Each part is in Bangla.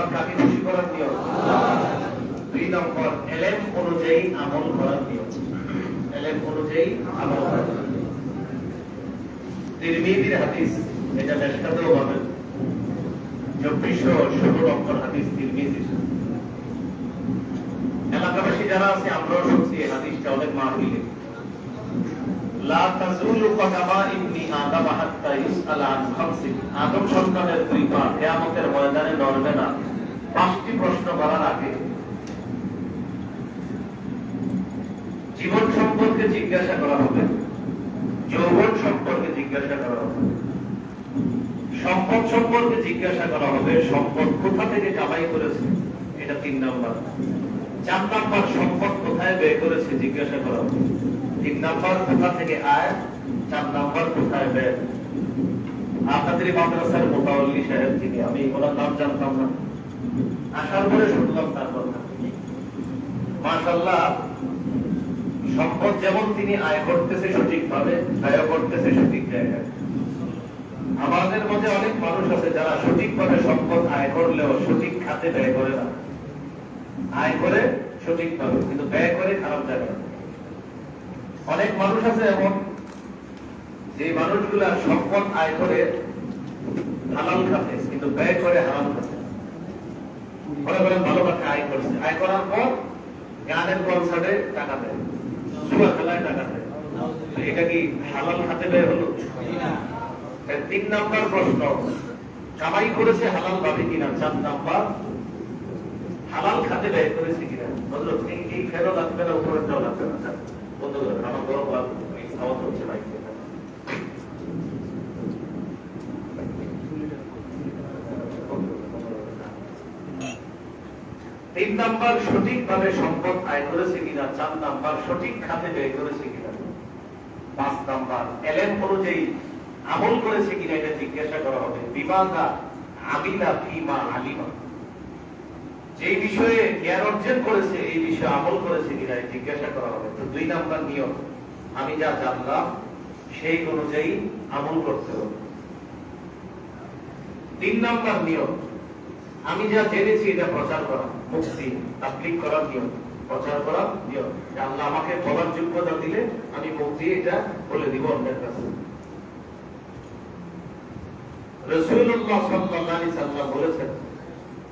নম্বর কাকে খুশি করার নিয়ম, 2 নম্বর এলেম অনুযায়ী আমল করার নিয়ম, এলেম অনুযায়ী আমল করার নিয়ম। তিরমিজির হাদিস, এটা মেশকাতেও পাবেন, 2416 নম্বর হাদিস তিরমিজির। এলাকাবাসী যারা আছে আমরাও শুনছি এই হাদিসটা অনেক মাহফিলে। লা তাজুলু কদামা ইবনি আদম হাত্তা ইউসআলা আন খামসিন, আদম সন্তানের দুই পা কিয়ামতের ময়দানে নড়বে না 5টি প্রশ্ন করার আগে। জীবন সম্পর্কে জিজ্ঞাসা করা হবে, যৌবন সম্পর্কে জিজ্ঞাসা করা হবে, সম্পদ সম্পর্কে জিজ্ঞাসা করা হবে, সম্পদ কোথা থেকে কামাই করেছে, এটা 3 নম্বর। 4 নম্বর সম্পদ কোথায় ব্যয় করেছে জিজ্ঞাসা করা হবে। 3 নম্বর কোথা থেকে আয়, 4 নম্বর কোথায় ব্যয়। আপনাদের মাদ্রাসার মোতাওয়াল্লি সাহেব থেকে, আমি ওনার নাম জানতাম না, আসার পরে শুনলাম তার কথা। মাশাআল্লাহ, সম্পদ যেমন তিনি আয় করতেছে সঠিকভাবে, ব্যয় করতেছে সঠিক জায়গায়। আমাদের মধ্যে অনেক মানুষ আছে যারা সঠিকভাবে সম্পদ আয় করলেও সঠিক খাতে ব্যয় করে না। আয় করে সঠিকভাবে কিন্তু ব্যয় করে খারাপ জায়গায়। অনেক মানুষ আছে এমন, যে মানুষগুলা সম্পদ আয় করে হালাল খাতে কিন্তু ব্যয় করে হারাম খাতে। মনে করেন ভালো টাকা আয় করছে, আয় করার পর গানের কনসার্টে টাকা দেয়, জুয়া খেলায় টাকা দেয়, এটা কি হালাল খাতে ব্যয় হলো? 3 নম্বর প্রশ্ন, কামাই করেছে হালাল ভাবে কিনা। 4 নম্বর, হালাল খাতে ব্যয় করেছে কিনা। বললো এই ফেরত আসবে না, উপরে জল আসবে না। বন্ধু আমার গরম আওয়াজ হচ্ছে ভাই। 3 নম্বর, সঠিকভাবে সম্পদ আয় করেছে কিনা। 4 নম্বর, সঠিক খাতে ব্যয় করেছে কিনা। 5 নম্বর, এলেম অনুযায়ী আমল করেছে কিনা, এটা জিজ্ঞাসা করা হবে। বিমাদা আমিলা ফিমা আলিমা, যে বিষয়ে জ্ঞান অর্জন করেছে এই বিষয়ে আমল করেছে কিনা জিজ্ঞাসা করা হবে। তো 2 নম্বর নিয়ম, আমি যা জানলাম সেই অনুযায়ী আমল করতে হবে। 3 নম্বর নিয়ম, আমি যা জেনেছি এটা প্রচার করা, মুক্তি তাবলীগ করার নিয়ম, প্রচার করার নিয়ম। আল্লাহ আমাকে বলার যোগ্যতা দিলে আমি মুক্তি এটা বলে দিব অন্যের কাছে। রাসূলুল্লাহ সাল্লাল্লাহু আলাইহি সাল্লাম বলেছেন,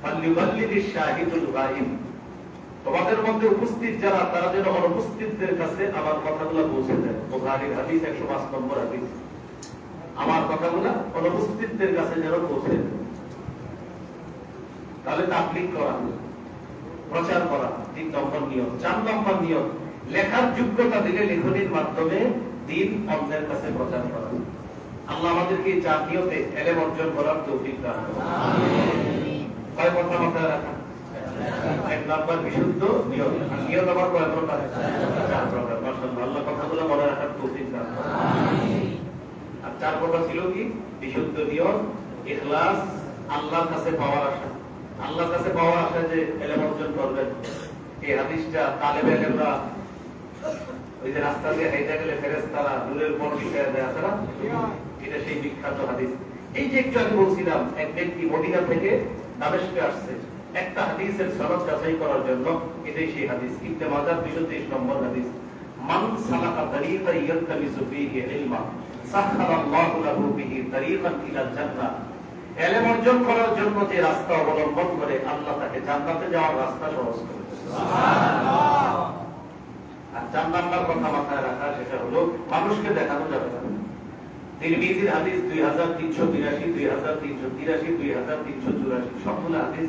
ফালিবাল্লিগিশ শাহিদুল গায়ব, তোমাদের মধ্যে উপস্থিত যারা তারা যেন অনুপস্থিতদের কাছে আমার কথাগুলো পৌঁছে দেয়। বুখারীর হাদিস 105 নম্বর হাদিস। আমার কথাগুলো অনুপস্থিতদের কাছে যেন পৌঁছে দেয়। তাহলে তাবলীগ করা, প্রচার করা 3 নম্বর নিয়ম। 4 নম্বর নিয়ম, লেখার যোগ্যতা দিলে লেখনীর মাধ্যমে দ্বীন অন্যের কাছে প্রচার করা। আল্লাহ আমাদেরকে এই 4 নিয়তে এলেম অর্জন করার তৌফিক দান করুন। আমিন। কয় কথা মাথায় রাখা? 1 নম্বর বিশুদ্ধ নিয়ম। নিয়ত আবার কয় প্রকার? 4 প্রকার। মাশাআল্লাহ, আল্লাহ কথাগুলো মনে রাখার তৌফিক দান করুন। আমিন। আর 4 প্রকার ছিল কি? বিশুদ্ধ নিয়ম, ইখলাস, আল্লাহর কাছে পাওয়ার আশা। আল্লাহর কাছে পাওয়ার আশা যে এলেম অর্জন করবেন। এই হাদিসটা তালেবে এলেমরা ওই যে রাস্তা দিয়ে হেঁটে গেলে ফেরেশতারা নূরের উপর বিছায়া দেয়, আছে না? এটা সেই বিখ্যাত হাদিস। এই যে একটু আমি বলছিলাম, এক ব্যক্তি মদিনা থেকে দামেস্কে আসছে একটা হাদিসের সনদ যাচাই করার জন্য। এটাই সেই হাদিস, ইবনে মাজাহ 223 নম্বর হাদিস। মান সালাকা তারিকান ইয়ালতামিসু ফীহি ইলমা সাখারাল্লাহু লাহু বিহি তারিকান ইলাল জান্নাহ, এলেম অর্জন করার জন্য যে রাস্তা অবলম্বন করে আল্লাহ তাকে জান্নাতে যাওয়ার রাস্তা সহজ করে। সুবহানাল্লাহ। আর 4 নম্বর কথা মাথায় রাখা, সেটা হলো মানুষকে দেখানো যাবে না। তিরমিজির হাদিস 2382, 2383, 2384 সবগুলো হাদিস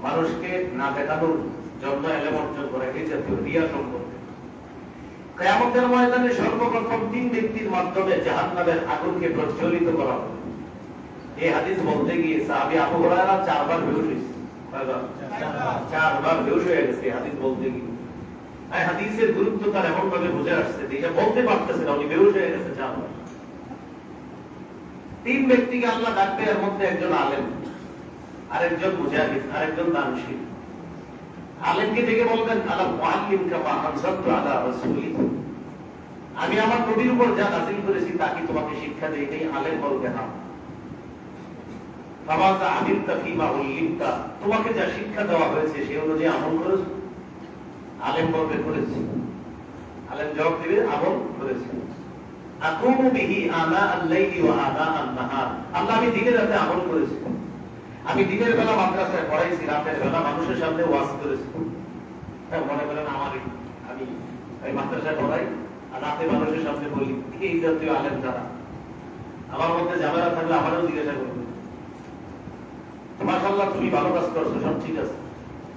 মানুষকে না দেখানোর জন্য এলেম অর্জন করে এই জাতীয় রিয়া সম্পর্কে। কিয়ামতের ময়দানে সর্বপ্রথম 3 ব্যক্তির মাধ্যমে জাহান্নামের আগুনকে প্রজ্বলিত করা হবে। এই হাদিস বলতে গিয়ে সাহাবী আবু হুরায়রা 4 বার বেহুশ হয়েছে। 4 বার বেহুশ হয়ে গেছে হাদিস বলতে গিয়ে। এই হাদিসের গুরুত্ব তার এমন ভাবে বুঝে আসছে যে এটা বলতে পারতেছে না, উনি বেহুশ হয়ে গেছে 4 বার। 3 ব্যক্তিকে আল্লাহ ডাকবে, এর মধ্যে একজন আলেম, আরেকজন মুজাহিদ, আরেকজন দানশীল। আলেমকে ডেকে বলবেন, আলা মুআল্লিমকা মা আনজালতু আলা রাসূলি, আমি আমার নবীর উপর যা নাযিল করেছি তা কি তোমাকে শিক্ষা দেই? এই আলেম বলবে না। ফামাযা আমিলতা ফীমা উল্লিমতা, তোমাকে যা শিক্ষা দেওয়া হয়েছে সেই অনুযায়ী আমল করেছো? আলেম বলবে করেছি। আলেম জবাব দিবে আমল করেছি। আকুমু বিহি আনা আল-লাইলি ওয়া আনা আন-নাহার, আল্লাহ আমি দিনের রাতে আমল করেছি। আমি দিনের বেলা মাদ্রাসায় পড়াইছি, রাতের বেলা মানুষের সামনে ওয়াজ করেছি। হ্যাঁ, মনে করেন আমি মাদ্রাসায় পড়াই আর রাতে মানুষের সামনে বলি, এই জাতীয় আলেম যারা, আমার মধ্যে ঝামেলা থাকলে আমারও জিজ্ঞাসা করবে, মাশাআল্লাহ তুমি ভালো কাজ করছো, সব ঠিক আছে,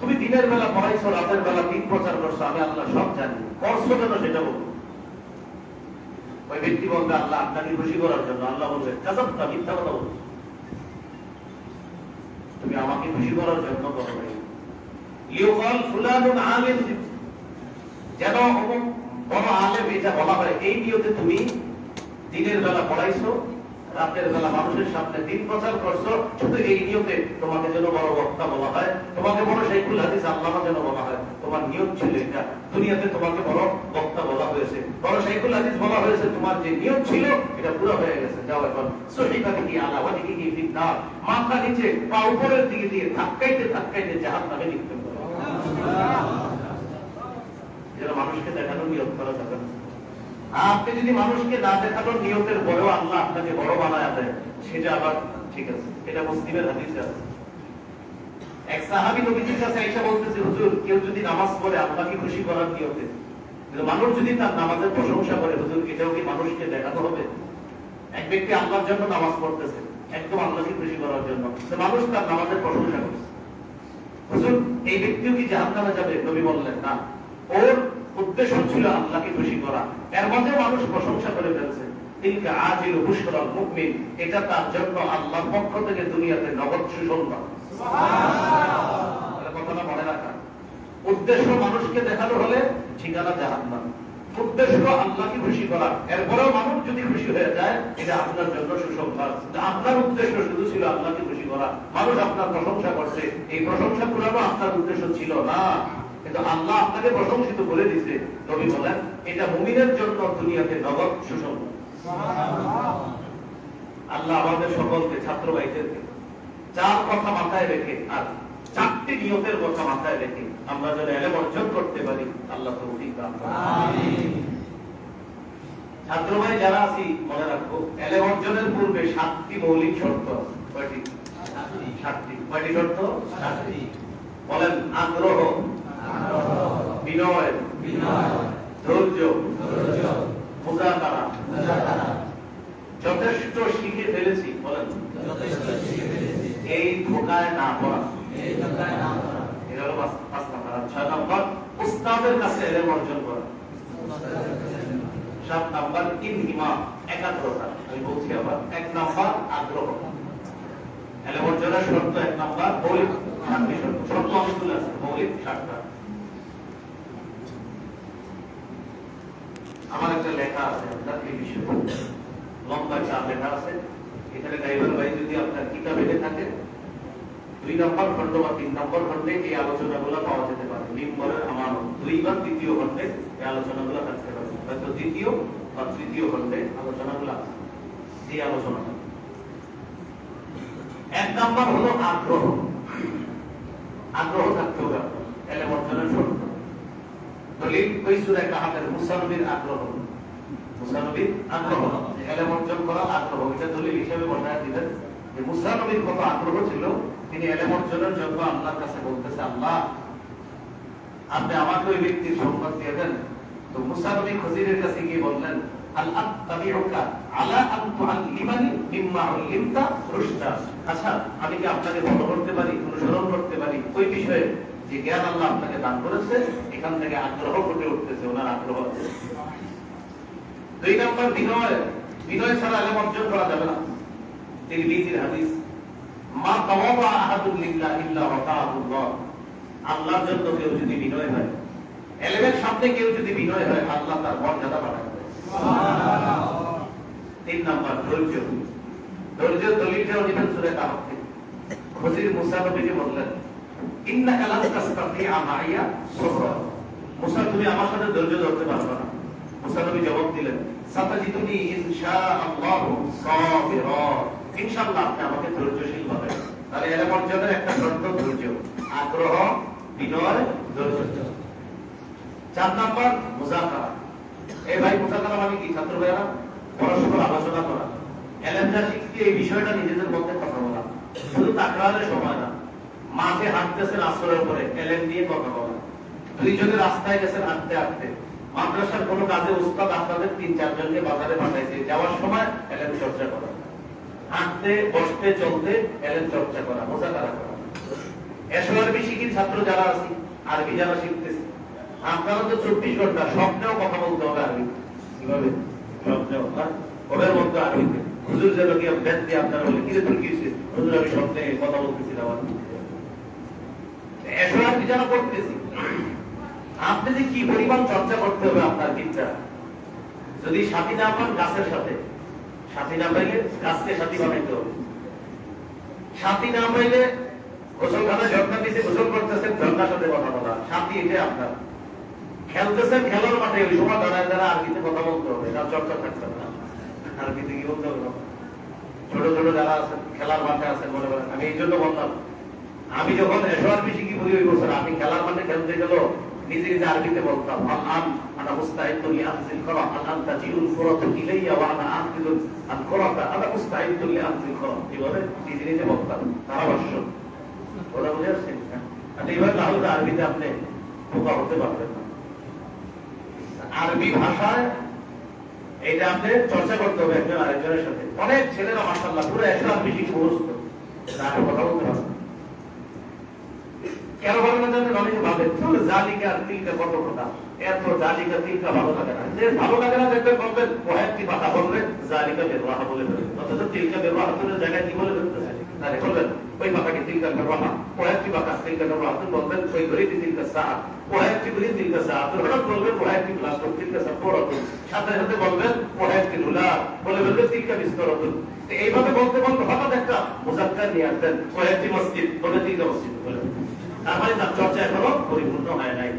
তুমি দিনের বেলা পড়াইছো, রাতের বেলা দিন প্রচার করছো, আমি আল্লাহ সব জানি, করছো কেন সেটা বলবো। ওই ব্যক্তি বলবে আল্লাহ আপনাকে খুশি করার জন্য। আল্লাহ বলবে কাযাবতা, মিথ্যা কথা বলছো, তুমি আমাকে খুশি করার জন্য করো নাই। লিউকাল ফুলানুন আলিম, যেন অমুক বড় আলেম এটা বলা হয়, এই নিয়তে তুমি দিনের বেলা পড়াইছো, রাতের বেলা মানুষের সামনে দিন প্রচার করছো, শুধু এই নিয়তে তোমাকে যেন বড় বক্তা বলা হয়, তোমাকে বড় শাইখুল হাদিস আল্লামা যেন বলা হয়। তোমার নিয়ত ছিল এটা, দুনিয়াতে তোমাকে বড় বক্তা বলা হয়েছে, বড় শাইখুল হাদিস বলা হয়েছে, তোমার যে নিয়ত ছিল এটা পুরো হয়ে গেছে। যাও এখন সহিবাতিহি আলা ওয়াজহিহি ফিন্নার, মাথা নিচে পা উপরের দিকে দিয়ে ধাক্কাইতে ধাক্কাইতে জাহান্নামে নিক্ষেপ করো। যেন মানুষকে দেখানোর নিয়ত করা যাবে না। আপনি যদি মানুষকে না দেখানোর নিয়তের পরেও আল্লাহ আপনাকে বড় বানায় দেয়, সেটা আবার ঠিক আছে, এটা মুসলিমের হাদিসে আছে। এক সাহাবী নবীজির কাছে আয়েশা বলতেছে, হুজুর কেউ যদি নামাজ পড়ে আল্লাহকে খুশি করার নিয়তে, কিন্তু মানুষ যদি তার নামাজের প্রশংসা করে, হুজুর এটাও কি মানুষকে দেখানো হবে? এক ব্যক্তি আল্লাহর জন্য নামাজ পড়তেছে, একদম আল্লাহকে খুশি করার জন্য, তো মানুষ তার নামাজের প্রশংসা করছে, হুজুর এই ব্যক্তিও কি জাহান্নামে যাবে? নবী বললেন না, ওর উদ্দেশ্য ছিল আল্লাহকে খুশি করা, এর মধ্যে মানুষ প্রশংসা করে ফেলছে। তিলকা আজিল বুশরাল মুমিন, এটা তার জন্য আল্লাহর পক্ষ থেকে দুনিয়াতে নগদ সুসংবাদ। সুবহানাল্লাহ, কথাটা মনে রাখা। উদ্দেশ্য মানুষকে দেখানো হলে ঠিকানা জাহান্নাম, উদ্দেশ্য আল্লাহকে খুশি করা, এরপরেও মানুষ যদি খুশি হয়ে যায়, এটা আপনার জন্য সুসংবাদ। আপনার উদ্দেশ্য শুধু ছিল আল্লাহকে খুশি করা, মানুষ আপনার প্রশংসা করছে, এই প্রশংসা পুরানো আপনার উদ্দেশ্য ছিল না, কিন্তু আল্লাহ আপনাকে প্রশংসিত করে দিয়েছে। নবী বলেন এটা মুমিনের জন্য দুনিয়াতে নগদ সুসংবাদ। আল্লাহ আমাদের সকলকে, ছাত্র ভাইদেরকে চার কথা মাথায় রেখে আর চারটি নিয়তের কথা মাথায় রেখে আমরা যেন ইলম অর্জন করতে পারি, আল্লাহ তৌফিক দান করুন। আমিন। ছাত্র ভাই যারা আছি মনে রাখবো, ইলম অর্জনের পূর্বে 7টি মৌলিক শর্ত আছে। কয়টি? 7টি। কয়টি শর্ত? 7টি। বলেন আগ্রহ, বিনয়, ধৈর্য, মুজাকারা, যথেষ্ট শিখে ফেলেছি, বলেন এই ধোঁকায় না পড়া, এটা হলো 5 নাম্বার। 6 নাম্বার উস্তাদের কাছে ইলম অর্জন করা। 7 নাম্বার ইনহিমা, একাগ্রতা। আমি বলছি আবার, 1 নাম্বার আগ্রহ। ইলম অর্জনের শর্ত 1 নাম্বার মৌলিক 7টি শর্ত। শর্ত অনেকগুলো আছে, মৌলিক 7টা। আমার একটা লেখা আছে আপনার এই বিষয়ে, লম্বা চাপ লেখা আছে। এখানে ড্রাইভার ভাই যদি আপনার কিতাব এনে থাকে, 2 নম্বর খণ্ড বা 3 নম্বর খণ্ডে এই আলোচনাগুলো পাওয়া যেতে পারে। মিম্বরের আমানত 2 বা 3য় খণ্ডে এই আলোচনাগুলো থাকতে পারে, হয়তো 2য় বা 3য় খণ্ডে আলোচনাগুলো আছে। এই আলোচনাটা 1 নম্বর হলো আগ্রহ। আগ্রহ থাকতে হবে আপনার, ইলম অর্জনের শর্ত। দলিল ওই সূরা কাহাফের মুসা নবীর আগ্রহ, মুসা নবীর আগ্রহ, ইলম অর্জন করার আগ্রহ, এটা দলিল হিসেবে বর্ণনা দিলেন যে মুসা নবীর কত আগ্রহ ছিল, তিনি ইলম অর্জনের জন্য আল্লাহর কাছে বলতেছে, আল্লাহ আপনি আমাকে ওই ব্যক্তির সংবাদ দিয়ে দেন। তো মুসা নবী খজিরের কাছে গিয়ে বললেন, আল আত্তাবিউকা আলা আন তুআল্লিমানি মিম্মা উল্লিমতা রুশদা, আচ্ছা আমি কি আপনাকে ফলো করতে পারি, অনুসরণ করতে পারি ওই বিষয়ে যে জ্ঞান আল্লাহ আপনাকে দান করেছে? এখান থেকে আগ্রহ ফুটে উঠতেছে, ওনার আগ্রহ আছে। 2 নম্বর বিনয়। বিনয় ছাড়া ইলম অর্জন করা যাবে না। তিরমিজির হাদিস, মা তাওয়াবা আহাদুন লিল্লাহ ইল্লা ওয়াতাহুল্লাহ, আল্লাহর জন্য কেউ যদি বিনয় হয়, ইলমের সামনে কেউ যদি বিনয় হয়, আল্লাহ তার মর্যাদা বাড়ায় দেয়। সুবহানাল্লাহ। 3 নম্বর ধৈর্য। ধৈর্য দলিলটাও নিবেন সূরা কাহফ থেকে। খজির মুসা নবীজি বললেন, ইন্নাকা লান তাসতাতিআ মাইয়া সবরা, মুসা তুমি আমার সাথে ধৈর্য ধরতে পারবে না। মুসা নবী জবাব দিলেন, সাতাজিদুনি ইনশাআল্লাহু সাবিরা, ইনশাআল্লাহ আপনি আমাকে ধৈর্যশীল পাবেন। তাহলে এলেম অর্জনের একটা শর্ত ধৈর্য, আগ্রহ, বিনয়, ধৈর্য। 4 নাম্বার মুযাকারা। এই ভাই মুযাকারা মানে কি? ছাত্র ভাইরা পরস্পর আলোচনা করা, এলেমটা শিখতে এই বিষয়টা নিজেদের মধ্যে কথা বলা, শুধু তাকরারের সময় না, মাঠে হাঁটতেছেন আসরের পরে এলেম নিয়ে কথা বলা, দুইজনে রাস্তায় গেছেন হাঁটতে হাঁটতে, মাদ্রাসার কোনো কাজে উস্তাদ আপনাদের 3-4 জনকে বাজারে পাঠাইছে, যাওয়ার সময় এলেম চর্চা করা, হাঁটতে বসতে চলতে এলেম চর্চা করা, মুযাকারা করা। এসো আরবি শিখির ছাত্র যারা আছি, আরবি যারা শিখতেছি, আপনারা তো 24 ঘন্টা স্বপ্নেও কথা বলতে হবে আরবি। কিভাবে? স্বপ্নেও, ওদের মধ্যে আরবিতে। হুজুর যেন কি বেদ দিয়ে আপনারা বলে কি রে তুই কিছে, হুজুর আমি স্বপ্নে কথা বলতেছিলাম। এসো আরবি যারা করতেছি, আপনি যে কি পরিমাণ চর্চা করতে হবে আপনার বিদ্যা। যদি সাথী না পান গাছের সাথে, সাথী না পাইলে গাছকে সাথী বানাইতে হবে, সাথী না পাইলে গোসলখানায় ঝর্ণা দিতে গোসল করতেছেন, ঝর্ণার সাথে কথা বলা, সাথী এটা আপনার। খেলতেছেন খেলার মাঠে, ওই সময় দাঁড়ায় দাঁড়ায় আরবিতে কথা বলতে হবে, তার চর্চা থাকতে হবে। আরবিতে কি বলতে হবে? ছোট ছোট যারা আছেন খেলার মাঠে আছেন, মনে করেন, আমি এই জন্য বললাম, আমি যখন এসো আরবি শিখি বলি ওই বছর, আমি খেলার মাঠে খেলতে গেল নিজে নিজে আরবিতে বলতাম, আল আনা মুস্তাইদু লিআনজিল করা, আল আনতা জিউল ফুরাতু ইলাইয়া ওয়া আনা আনজিলু আল কুরাতা, আনা মুস্তাইদু লিআনজিল করা, এভাবে নিজে নিজে বলতাম। ধারাভাষ্য ওরা বুঝে আসছেন? আর এইভাবে না হলে আরবিতে আপনি বোকা হতে পারবেন না। আরবি ভাষায় এটা আপনি চর্চা করতে হবে একজন আরেকজনের সাথে। অনেক ছেলেরা মাশাআল্লাহ পুরো এসো আরবি শিখে মুখস্থ, তারা কথা বলতে পারে। কেন ভালো না জানেন? অনেকে ভাবে জালিকা আর তিলকা কত কথা, এত জালিকা তিলকা ভালো লাগে না। যে ভালো লাগে না দেখবেন বলবেন ওয়াহিদ কথা বলবে জালিকা ব্যবহার বলে ফেলে, অথচ তিলকা ব্যবহার করে জায়গায় কি বলে ফেলতে চাই তাহলে বলবেন ওই কথাকে তিলকা ব্যবহার, ওয়াহিদ কথা তিলকা ব্যবহার বলবেন, ওই ঘড়ি তিলকা সাত, ওয়াহিদ ঘড়ি তিলকা সাত, হঠাৎ বলবেন ওয়াহিদ ক্লাস তিলকা সাত পড়ত, সাথে সাথে বলবেন ওয়াহিদ হুলা, বলে বলবেন তিলকা বিস্তরত। এইভাবে বলতে বলতে হঠাৎ একটা মুযাক্কার নিয়ে আসবেন, ওয়াহিদ মসজিদ বলে তিলকা মসজিদ বলে, তার মানে তার চর্চা এখনো পরিপূর্ণ হয় নাই।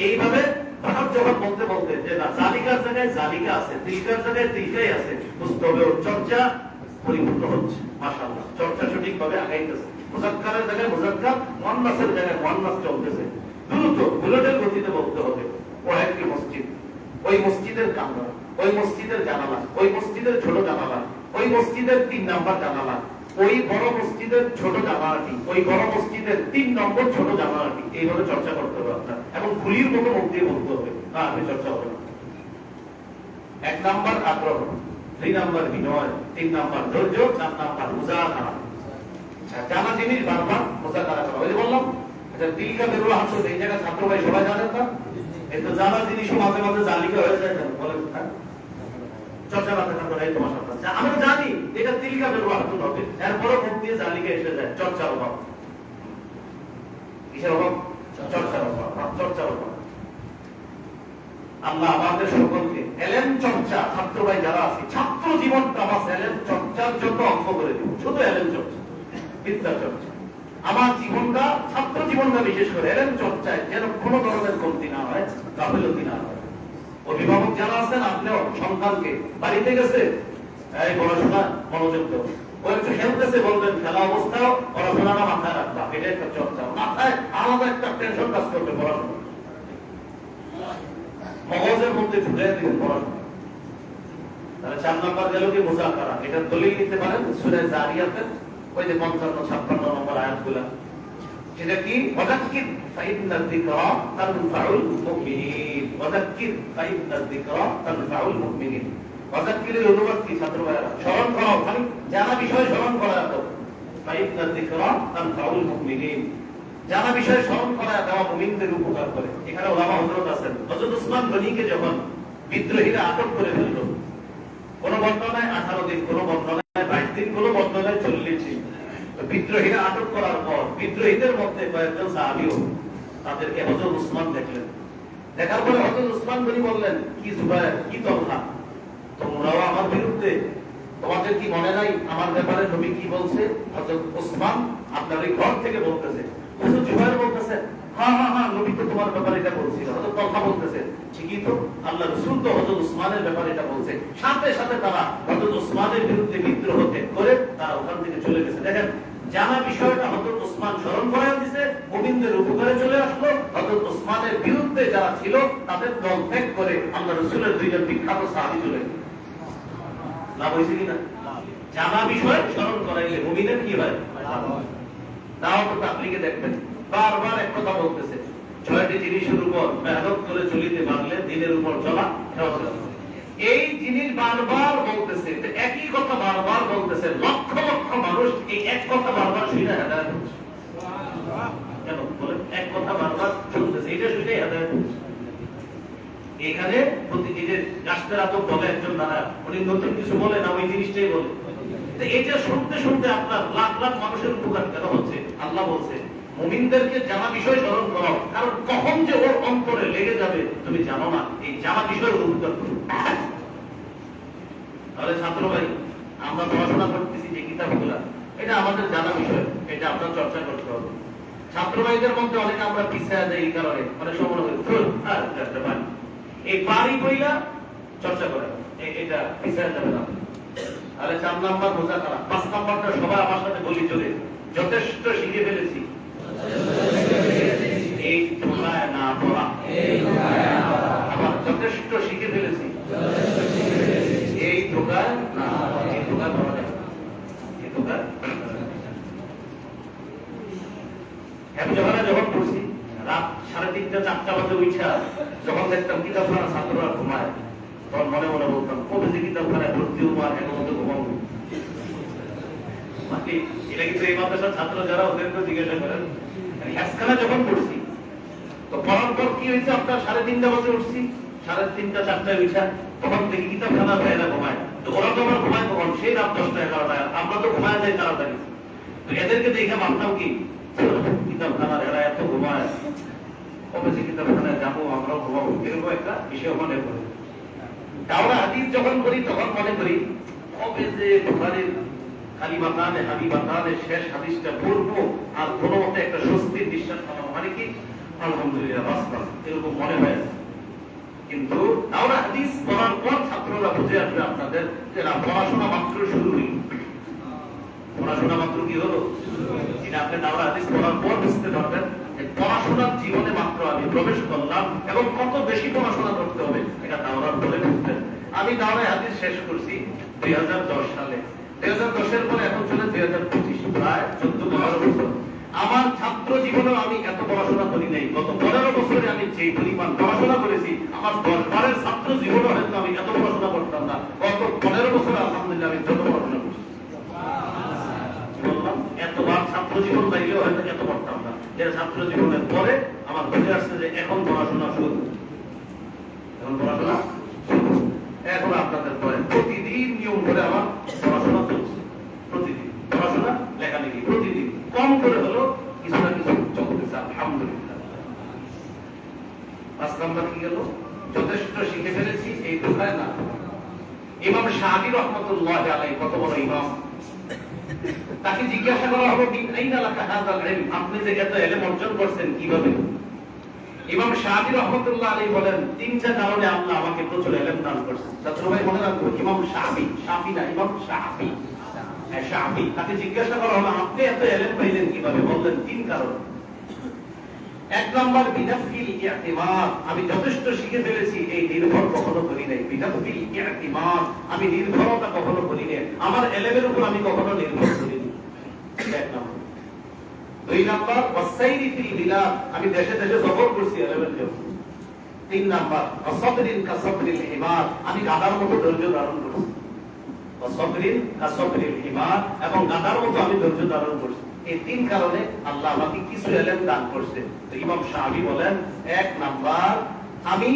এইভাবে হঠাৎ যখন বলতে বলতে যে না জালিকার জায়গায় জালিকা আছে, তিলকার জায়গায় তিলকাই আছে, বুঝতে হবে ওর চর্চা পরিপূর্ণ হচ্ছে। মাশাআল্লাহ, চর্চা সঠিকভাবে আগাইতেছে। মুযাক্কারের জায়গায় মুযাক্কার, মুয়ান্নাসের জায়গায় মুয়ান্নাস চলতেছে। দ্রুত বুলেটের গতিতে বলতে হবে ওয়াহিদ কি মসজিদ, ওই মসজিদের কামরা, ওই মসজিদের জানালা, ওই মসজিদের ছোট জানালা, ওই মসজিদের 3 নাম্বার জানালা, ওই বড় মসজিদের ছোট জানালাটি, ওই বড় মসজিদের 3 নম্বর ছোট জানালাটি। এইভাবে চর্চা করতে হবে আপনার, এবং খুলির মতো মুখ দিয়ে বলতে হবে, না আপনি চর্চা হবে না। 1 নাম্বার আগ্রহ, 2 নাম্বার বিনয়, 3 নাম্বার ধৈর্য, 4 নাম্বার মুযাকারা। জানা জিনিস বারবার মুযাকারা করা। ওই যে বললাম এটা তিলকা বেরুল হাসু, এই জায়গা ছাত্র ভাই সবাই জানেন না, কিন্তু জানা জিনিসও মাঝে মাঝে জালিকা হয়ে যায়। বলেন চর্চা করতে থাকবে এই তোমার সাথে। আমরা জানি এটা তিলকা ব্যবহার হবে, এরপরে মুখ দিয়ে জালিকা এসে যায়। চর্চার অভাব, কিসের অভাব? চর্চার অভাব, চর্চার অভাব। আল্লাহ আমাদের সকলকে এলেম চর্চা, ছাত্র ভাই যারা আছে, ছাত্র জীবনটা আমার এলেম চর্চার জন্য অঙ্ক করে দিব। শুধু এলেম চর্চা, বিদ্যা চর্চা। আমার জীবনটা, ছাত্র জীবনটা বিশেষ করে এলেম চর্চায় যেন কোনো ধরনের কমতি না হয়, গাফিলতি না হয়। অভিভাবক যারা আছেন, আপনিও সন্তানকে বাড়িতে গেছে এই পড়াশোনা মনোযোগ দেব, ও একটু খেলতেছে বলবেন খেলা অবস্থাও পড়াশোনাটা মাথায় রাখবা, এটা একটা চর্চা। মাথায় আলাদা একটা টেনশন কাজ করবে পড়াশোনা, মগজের মধ্যে ঢুকে দিবেন পড়াশোনা। তাহলে 4 নাম্বার গেল কি মুযাকারা। এটা দলিল নিতে পারেন সূরা জারিয়াতের ওই যে 55-56 নম্বর আয়াতগুলো। সেটা কি? ওয়াযাক্কির ফাইন্নায যিকরা তানফাউল মুমিনিন, ওয়াযাক্কির ফাইন্নায যিকরা তানফাউল মুমিনিন। ওয়াযাক্কিরের অনুবাদ কি ছাত্র ভাইরা? স্মরণ করো, মানে জানা বিষয় স্মরণ করা তো। ফাইন্নায যিকরা তানফাউল মুমিনিন, জানা বিষয় স্মরণ করা দেওয়া মুমিনদের উপকার করে। এখানে ওলামা হযরত আছেন, হযরত উসমান গনিকে যখন বিদ্রোহীরা আটক করে ফেলল, কোন বর্ণনায় 18 দিন, কোন বর্ণনায় 22 দিন, কোন বর্ণনায় 40 দিন। বিদ্রোহীরা আটক করার পর বিদ্রোহীদের মধ্যে কয়েকজন সাহাবীও তাদেরকে হযরত উসমান দেখলেন। দেখার পরে হযরত উসমান গনি বললেন, কি জুবায়ের, কি তলহা, তোমরাও আমার বিরুদ্ধে? তোমাদের কি মনে নাই আমার ব্যাপারে নবী কি বলছে? হযরত উসমান আপনার এই ঘর থেকে বলতেছে। হযরত জুবায়ের বলতেছে, হ্যাঁ হ্যাঁ হ্যাঁ, নবী তো তোমার ব্যাপারে এটা বলছিল। হযরত তলহা বলতেছে, ঠিকই তো, আল্লাহ রাসূল তো হযরত উসমানের ব্যাপারে এটা বলছে। সাথে সাথে তারা হযরত উসমানের বিরুদ্ধে বিদ্রোহ করে তারা ওখান থেকে চলে গেছে। দেখেন জানা বিষয়টা হযরত ওসমান স্মরণ করায় দিয়েছে, মুমিনদের উপকারে চলে আসলো। হযরত ওসমানের বিরুদ্ধে যারা ছিল তাদের দল ত্যাগ করে আল্লাহর রাসূলের দুইজন বিখ্যাত সাহাবী চলে গেল। লাভ হয়েছে কিনা? জানা বিষয় স্মরণ করাইলে মুমিনের কি হয়? দাওয়াত তাবলীগে দেখবেন বারবার এক কথা বলতেছে, 6টি জিনিসের উপর মেহনত করে চলিতে পারলে দিনের উপর চলা সহজ হবে। এই জিনিস বারবার বলতেছে, একই কথা বারবার বলতেছে, লক্ষ লক্ষ মানুষ এই এক কথা বারবার শুনে হেদায়েত হচ্ছে। কেন বলেন? এক কথা বারবার শুনতেছে, এটা শুনে হেদায়েত হচ্ছে। এখানে প্রতিদিনের রাষ্ট্রের আদব বলে একজন দাদা, উনি নতুন কিছু বলে না, ওই জিনিসটাই বলে। এটা শুনতে শুনতে আপনার লাখ লাখ মানুষের উপকার কেন হচ্ছে? আল্লাহ বলছে মুমিনদেরকে জানা বিষয় স্মরণ করো, কারণ কখন যে ওর অন্তরে লেগে যাবে তুমি জানো না। এই জানা বিষয়ের উপকার করো। তাহলে ছাত্র ভাই, আমরা পড়াশোনা করতেছি যে কিতাবগুলা, এটা আমাদের জানা বিষয়, এটা আপনার চর্চা করতে হবে। ছাত্র ভাইদের মধ্যে অনেকে আমরা পিছিয়ে যাই এই কারণে, অনেক সময় এই বাড়ি বইলা চর্চা করে, এটা পিছিয়ে যাবে না। তাহলে 4 নাম্বার বোঝা খারাপ। 5 নাম্বারটা সবাই আমার সাথে বলি চলে, যথেষ্ট শিখে ফেলেছি এই ধোঁকায় না পড়া। আবার যথেষ্ট শিখে ফেলেছি এই ধোঁকায় না পড়া। এই ধোঁকা পড়া যাবে, এই ধোঁকা যখন পড়ছি রাত 3:30 4টা বাজে উঠা যখন দেখতাম কিতাবখানা ছাত্ররা ঘুমায়, তখন মনে মনে বলতাম কবে যে কিতাবখানায় ভর্তি হবো আর এখন মতো ঘুমাবো। এটা কিন্তু এই মাদ্রাসার ছাত্র যারা ওদেরকে জিজ্ঞাসা করেন। হ্যাসখানা যখন পড়ছি তো পড়ার পর কি হয়েছে, আপনার 3:30 বাজে উঠছি, 3:30 4টায় উঠা তখন দেখি কিতাবখানা ভাইয়েরা ঘুমায়। তো ওরা তো আমার ঘুমায় কখন? সেই রাত 10টা 11টায়। আমরা তো ঘুমায় যাই তাড়াতাড়ি। তো এদেরকে দেখে ভাবতাম কি, কিতাবখানার এরা এত ঘুমায়, কবে যে কিতাবখানায় যাবো আমরাও ঘুমাবো, এরকম একটা বিষয় মনে করি। আমরা হাদিস যখন করি তখন মনে করি কবে যে বুখারীর কালিমাতানে হাবিবাতানে শেষ হাদিসটা পড়বো আর কোনো মতে একটা স্বস্তির নিঃশ্বাস পাবো, মানে কি আলহামদুলিল্লাহ বাস, এরকম মনে হয়। কিন্তু আমরা হাদিস পড়ার পর ছাত্ররা বুঝে আসবে আপনাদের যে না, পড়াশোনা মাত্র শুরু হইল। পড়াশোনা মাত্র কি হলো? এটা আপনি দাওরা হাদিস পড়ার পর বুঝতে পারবেন পড়াশোনার জীবনে মাত্র আমি প্রবেশ করলাম এবং কত বেশি পড়াশোনা করতে হবে এটা দাওরার পরে বুঝতেন। আমি দাওরায় হাদিস শেষ করছি 2010 সালে। 2010-এর পরে এখন চলে 2025, প্রায় 14-15 বছর। আমার ছাত্র জীবনেও আমি এত পড়াশোনা করি নাই। গত 15 বছরে আমি যে পরিমাণ পড়াশোনা করেছি, আমার 10 বারের ছাত্র জীবনে হয়তো আমি এত পড়াশোনা করতাম না। গত 15 বছরে আলহামদুলিল্লাহ আমি যত পড়াশোনা করছি। বললাম এতবার ছাত্র জীবন পাইলেও হয়তো এত পড়তাম না। যে ছাত্র জীবনের পরে আমার বুঝে আসছে যে এখন পড়াশোনা শুরু, এখন পড়াশোনা শুরু। এখন আপনাদের পরে প্রতিদিন নিয়ম করে আমার পড়াশোনা চলছে। প্রতিদিন পড়াশোনা, লেখালেখি প্রতিদিন কম করে হলো কিছু না কিছু চলতেছে আলহামদুলিল্লাহ। 5 নাম্বার কি গেল? যথেষ্ট শিখে ফেলেছি এই ধোঁকায় না। ইমাম শাফি রাহমাতুল্লাহি আলাইহি কত বড় ইমাম, তাকে জিজ্ঞাসা করা হবে আইনা লাকা হাযাল ইলম, আপনি যে এত ইলম অর্জন করছেন কিভাবে? ইমাম শাফি রাহমাতুল্লাহি আলাইহি বলেন 3টা কারণে আল্লাহ আমাকে প্রচুর ইলম দান করেছেন। ছাত্র ভাই মনে রাখবেন, ইমাম শাফি, শাফি না, ইমাম শাফি, হ্যাঁ শাফি। তাকে জিজ্ঞাসা করা হলো আপনি এত ইলম পাইলেন কিভাবে? বললেন 3 কারণ। 1 নাম্বার বিনাফিল ইতিমাদ, আমি যথেষ্ট শিখে ফেলেছি এই নির্ভর কখনো করি নাই। বিনাফিল ইতিমাদ, আমি নির্ভরতা কখনো করি নাই, আমার ইলমের উপর আমি কখনো নির্ভর করি না। 1 নাম্বার। 2 নাম্বার ওয়াসাইরি ফিল বিলাদ, আমি দেশে দেশে সফর করছি ইলমের জন্য। 3 নাম্বার ওয়াসাবরিন কাসাবরিল হিমার, আমি গাধার মতো ধৈর্য ধারণ করছি। ওয়াসাবরিন কাসাবরিল হিমার, এবং গাধার মতো আমি ধৈর্য ধারণ করছি। এই 3 কারণে আল্লাহ আমাকে কিছু ইলম দান করছে। তো ইমাম শাফি বলেন 1 নাম্বার আমি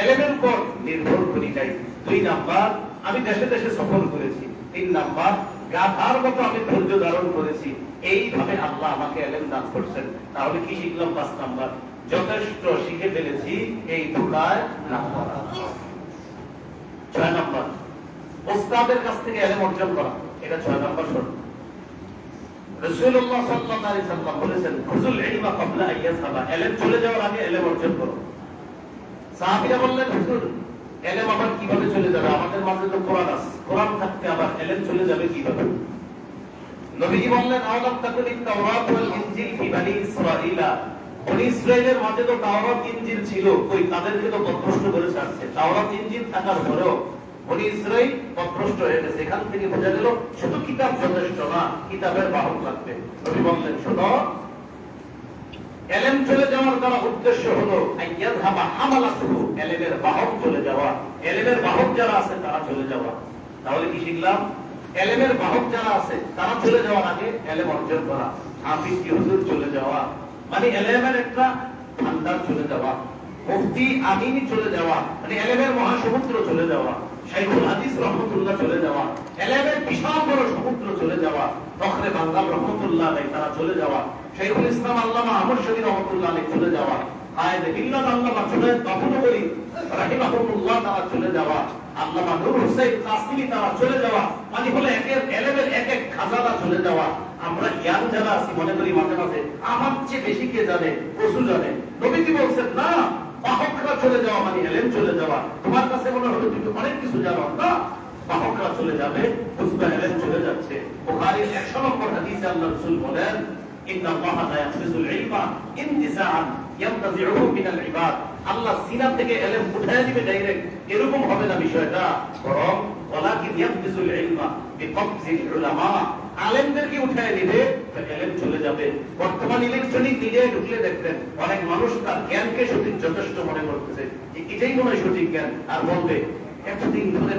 ইলমের উপর নির্ভর করি নাই। 2 নাম্বার আমি দেশে দেশে সফর করেছি। 3 নাম্বার গাধার মতো আমি ধৈর্য ধারণ করেছি। এইভাবে আল্লাহ আমাকে ইলম দান করছেন। তাহলে কি শিখলাম? 5 নাম্বার যথেষ্ট শিখে ফেলেছি এই ধোঁকায় না পড়া। 6 নাম্বার ওস্তাদের কাছ থেকে ইলম অর্জন করা, এটা 6 নাম্বার শর্ত। রাসূলুল্লাহ সাল্লাল্লাহু আলাইহি ওয়াসাল্লাম বলেছেন খুযুল ইলমা ক্বাবলা আন ইয়াযহাবা, ইলম চলে যাওয়ার আগে ইলম অর্জন করো। সাহাবীরা বললেন হুজুর ইলম আবার কিভাবে চলে যাবে? আমাদের মাঝে তো কোরআন আছে, কোরআন থাকতে আবার ইলম চলে যাবে কিভাবে? নবীজি বললেন আওলাম তাকুনিত তাওরাত ওয়াল ইনজিল ফি বনি ইসরাঈলা, বনি ইসরাইলের মাঝে তো তাওরাত ইনজিল ছিল, কই তাদেরকে তো পথভ্রষ্ট করে ছাড়ছে। তাওরাত ইনজিল থাকার পরেও বনি ইসরাইল পথভ্রষ্ট হয়ে গেছে। এখান থেকে বোঝা গেল শুধু কিতাব যথেষ্ট না, কিতাবের বাহক লাগবে। নবী বললেন শোনো, এলেম চলে যাওয়ার দ্বারা উদ্দেশ্য হলো আইয়াযহাবা হামালাতুহু, এলেমের বাহক চলে যাওয়া। এলেমের বাহক যারা আছে তারা চলে যাওয়া। তাহলে কি শিখলাম? এলেমের বাহক যারা আছে তারা চলে যাওয়ার আগে এলেম অর্জন করা। হাফিজ কি হুজুর চলে যাওয়া মানে এলেমের একটা ভান্ডার চলে যাওয়া। মুফতি আমিন চলে যাওয়া মানে এলেমের মহাসমুদ্র চলে যাওয়া। শাইখুল হাদিস রহমাতুল্লাহ চলে যাওয়া, এলেমের বিশাল বড় সমুদ্র চলে যাওয়া। ফখরে বাংলার রহমাতুল্লাহ আলাইহি তারা চলে যাওয়া। শাইখুল ইসলাম আল্লামা আহমদ শরীফ রহমাতুল্লাহ আলাইহি চলে যাওয়া। কায়েদে মিল্লাত আল্লামা জুনায়েদ বাবুনগরী রাহিমাহুল্লাহ তারা চলে যাওয়া। আল্লামা নূর হোসেন কাসিমি তারা চলে যাওয়া। মানে হলো একের এলেমের এক এক খাজানা চলে যাওয়া। আমরা জ্ঞান যারা আছি মনে করি মাঝে মাঝে আমার চেয়ে বেশি কে জানে, রাসূল জানে। নবীজি বলছেন না, বাহকরা চলে যাওয়া মানে এলেম চলে যাওয়া। তোমার কাছে মনে হলো তুমি অনেক কিছু জানো না, বাহকরা চলে যাবে, বুঝবে এলেম চলে যাচ্ছে। বুখারীর 100 নম্বর হাদিসে আল্লাহ রাসূল বলেন ইন্নাল্লাহা লা ইয়াখবিজুল ইলমা ইনতিসাআন ইয়ানতাজিউহু মিনাল ইবাদ। আল্লাহ সিনা থেকে এলেম উঠায় দিবে ডাইরেক্ট, এরকম হবে না বিষয়টা, বরং ওয়ালাকিন ইয়াখবিজুল ইলমা বিকবজিল উলামা, আলেমদেরকে উঠায় দিবে, এলেম চলে যাবে। বর্তমান ইলেকট্রনিক মিডিয়ায় ঢুকলে দেখবেন অনেক মানুষ তার জ্ঞানকে সঠিক যথেষ্ট মনে করতেছে যে এটাই মনে হয় সঠিক জ্ঞান, আর বলবে এতদিন ধরে